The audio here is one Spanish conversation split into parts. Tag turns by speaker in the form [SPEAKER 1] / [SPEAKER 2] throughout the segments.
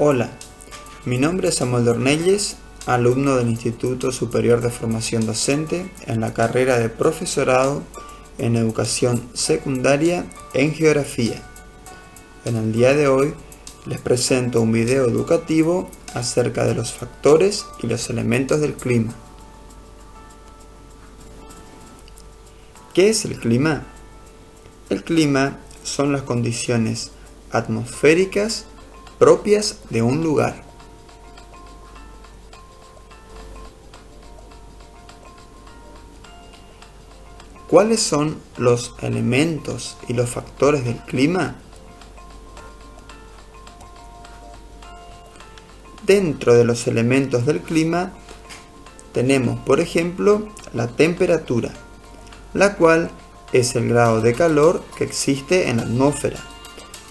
[SPEAKER 1] Hola, mi nombre es Samuel Dornelles, alumno del Instituto Superior de Formación Docente en la carrera de Profesorado en Educación Secundaria en Geografía. En el día de hoy les presento un video educativo acerca de los factores y los elementos del clima. ¿Qué es el clima? El clima son las condiciones atmosféricas propias de un lugar. ¿Cuáles son los elementos y los factores del clima? Dentro de los elementos del clima tenemos, por ejemplo, la temperatura, la cual es el grado de calor que existe en la atmósfera.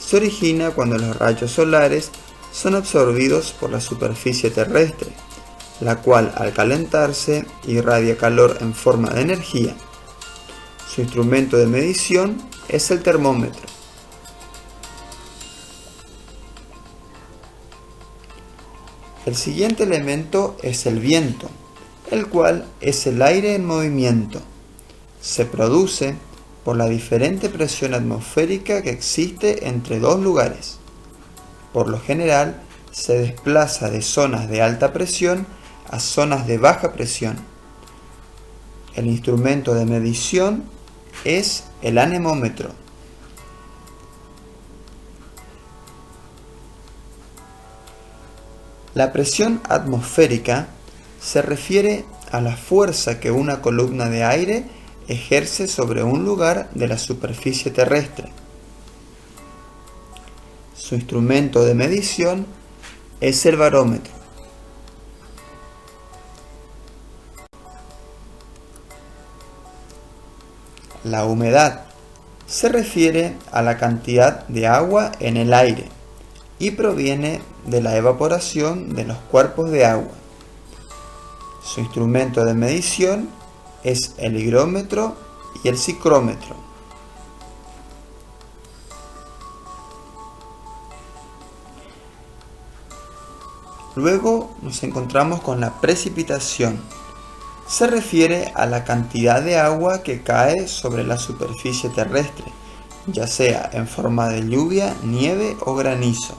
[SPEAKER 1] Se origina cuando los rayos solares son absorbidos por la superficie terrestre, la cual al calentarse irradia calor en forma de energía. Su instrumento de medición es el termómetro. El siguiente elemento es el viento, el cual es el aire en movimiento. Se produce por la diferente presión atmosférica que existe entre dos lugares. Por lo general, se desplaza de zonas de alta presión a zonas de baja presión. El instrumento de medición es el anemómetro. La presión atmosférica se refiere a la fuerza que una columna de aire ejerce sobre un lugar de la superficie terrestre. Su instrumento de medición es el barómetro. La humedad se refiere a la cantidad de agua en el aire y proviene de la evaporación de los cuerpos de agua. Su instrumento de medición es el higrómetro y el psicrómetro. Luego nos encontramos con la precipitación. Se refiere a la cantidad de agua que cae sobre la superficie terrestre, ya sea en forma de lluvia, nieve o granizo,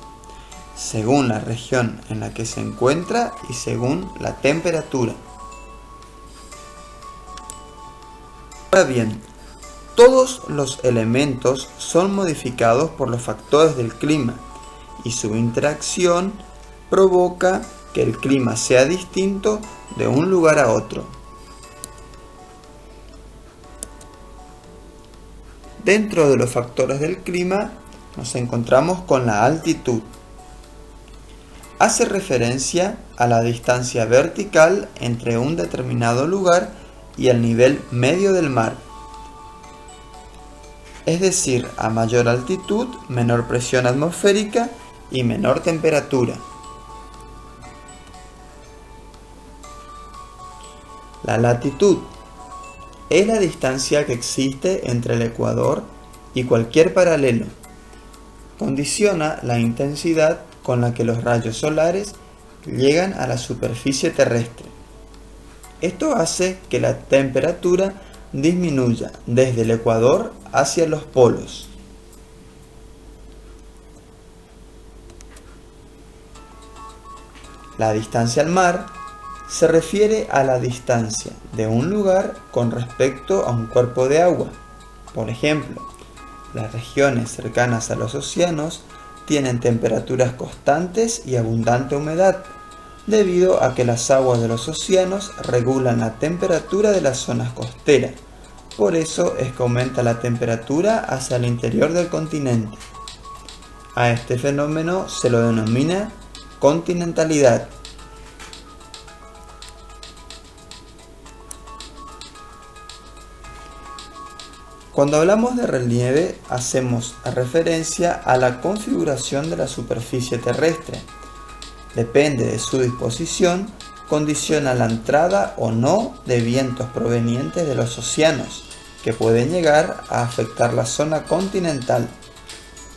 [SPEAKER 1] según la región en la que se encuentra y según la temperatura. Ahora bien, todos los elementos son modificados por los factores del clima y su interacción provoca que el clima sea distinto de un lugar a otro. Dentro de los factores del clima nos encontramos con la altitud. Hace referencia a la distancia vertical entre un determinado lugar y el nivel medio del mar. Es decir, a mayor altitud, menor presión atmosférica y menor temperatura. La latitud es la distancia que existe entre el ecuador y cualquier paralelo. Condiciona la intensidad con la que los rayos solares llegan a la superficie terrestre. Esto hace que la temperatura disminuya desde el ecuador hacia los polos. La distancia al mar se refiere a la distancia de un lugar con respecto a un cuerpo de agua. Por ejemplo, las regiones cercanas a los océanos tienen temperaturas constantes y abundante humedad, debido a que las aguas de los océanos regulan la temperatura de las zonas costeras. Por eso es que aumenta la temperatura hacia el interior del continente. A este fenómeno se lo denomina continentalidad. Cuando hablamos de relieve, hacemos referencia a la configuración de la superficie terrestre. Depende de su disposición, condiciona la entrada o no de vientos provenientes de los océanos, que pueden llegar a afectar la zona continental.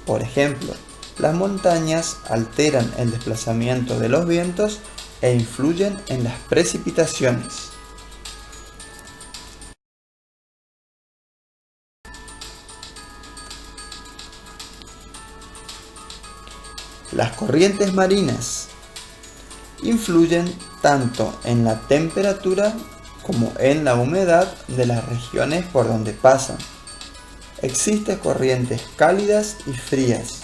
[SPEAKER 1] Por ejemplo, Las montañas alteran el desplazamiento de los vientos e influyen en las precipitaciones. Las corrientes marinas influyen tanto en la temperatura como en la humedad de las regiones por donde pasan. Existen corrientes cálidas y frías.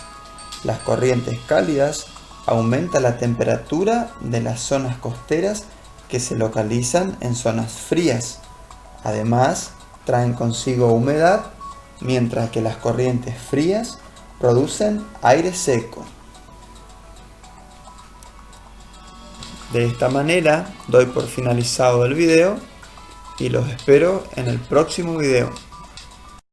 [SPEAKER 1] Las corrientes cálidas aumentan la temperatura de las zonas costeras que se localizan en zonas frías. Además, traen consigo humedad, mientras que las corrientes frías producen aire seco. De esta manera doy por finalizado el video y los espero en el próximo video.